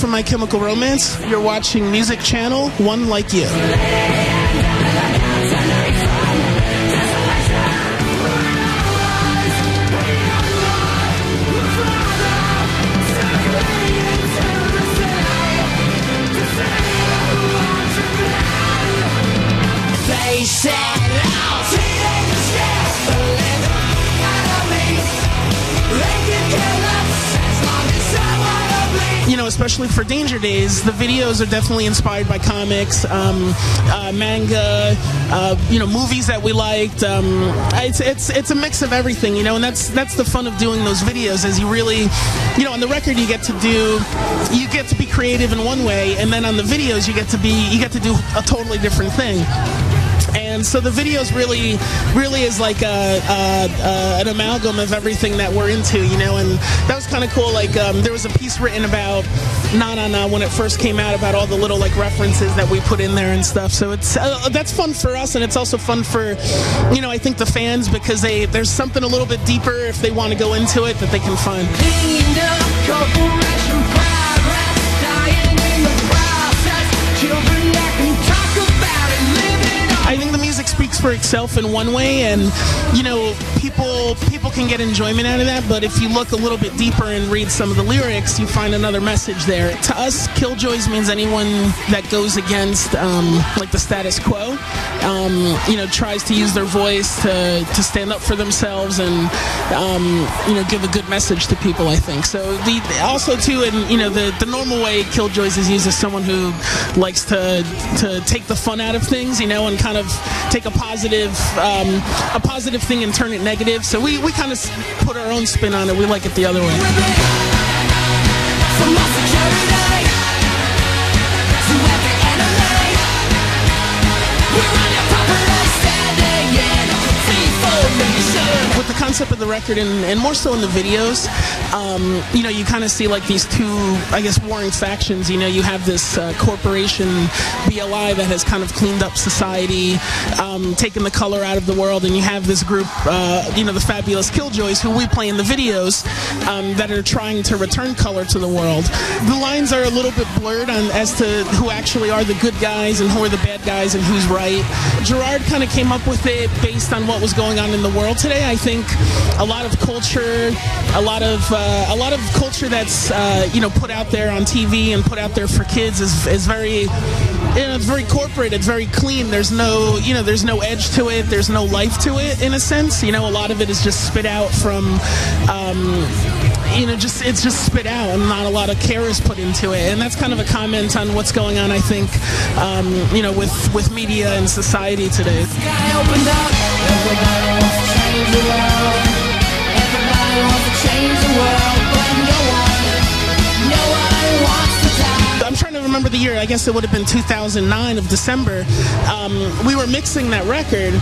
from My Chemical Romance. You're watching Music Channel, One Like You. They said, oh, teenagers just believe enemies. They can kill us as long as someone obliges. You know, especially for Danger Days, the videos are definitely inspired by comics, manga, you know, movies that we liked. It's a mix of everything, you know, and that's the fun of doing those videos. Is you really, you know, on the record you get to be creative in one way, and then on the videos you get to do a totally different thing. And so the videos really is like an amalgam of everything that we're into, you know, and that was kind of cool. Like there was a piece written about Na Na Na when it first came out, about all the little like references that we put in there and stuff. So it's that's fun for us, and it's also fun for, you know, I think the fans, because there's something a little bit deeper if they want to go into it that they can find. I think the music speaks for itself in one way, and you know, people can get enjoyment out of that, but if you look a little bit deeper and read some of the lyrics, you find another message there. To us, killjoys means anyone that goes against like the status quo, you know, tries to use their voice to stand up for themselves and you know, give a good message to people, I think. So also too, in, you know, the normal way killjoys is used as someone who likes to take the fun out of things, you know, and kind of take a positive thing and turn it negative. So we kind of put our own spin on it. We like it the other way. With the concept of the record, and more so in the videos, you know, you kind of see like these two, I guess, warring factions. You know, you have this corporation, BLI, that has kind of cleaned up society, taken the color out of the world, and you have this group, you know, the Fabulous Killjoys, who we play in the videos, that are trying to return color to the world. The lines are a little bit blurred as to who actually are the good guys and who are the bad guys and who's right. Gerard kind of came up with it based on what was going on in the world today. I think a lot of culture, a lot of culture that's you know, put out there on TV and put out there for kids is very, you know, it's very corporate. It's very clean. There's no, you know, there's no edge to it. There's no life to it, in a sense. You know, a lot of it is just spit out from, you know, it's just spit out, and not a lot of care is put into it. And that's kind of a comment on what's going on, I think, you know, with media and society today. I'm trying to remember the year. I guess it would have been 2009 of December. We were mixing that record.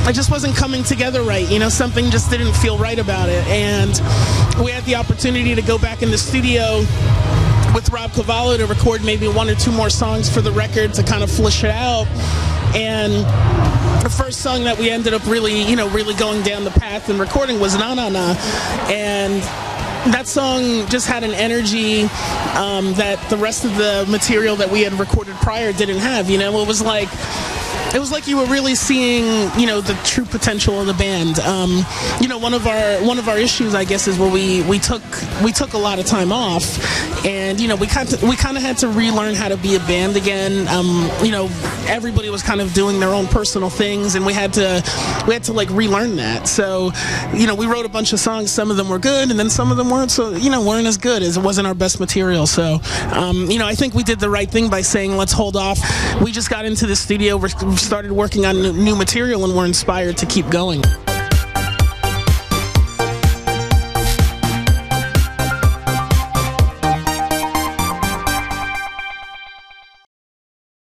It just wasn't coming together right. You know, something just didn't feel right about it. And we had the opportunity to go back in the studio with Rob Cavallo to record maybe one or two more songs for the record to kind of flesh it out. And the first song that we ended up really, you know, really going down the path and recording was Na Na Na. And that song just had an energy that the rest of the material that we had recorded prior didn't have. You know, it was like you were really seeing, you know, the true potential of the band. You know, one of our issues, I guess, is where we took a lot of time off, and you know, we kind of had to relearn how to be a band again. You know, everybody was kind of doing their own personal things, and we had to like relearn that. So, you know, we wrote a bunch of songs. Some of them were good, and then some of them weren't. So, you know, weren't as good, as it wasn't our best material. So, you know, I think we did the right thing by saying let's hold off. We just got into the studio, we started working on new material, and we're inspired to keep going.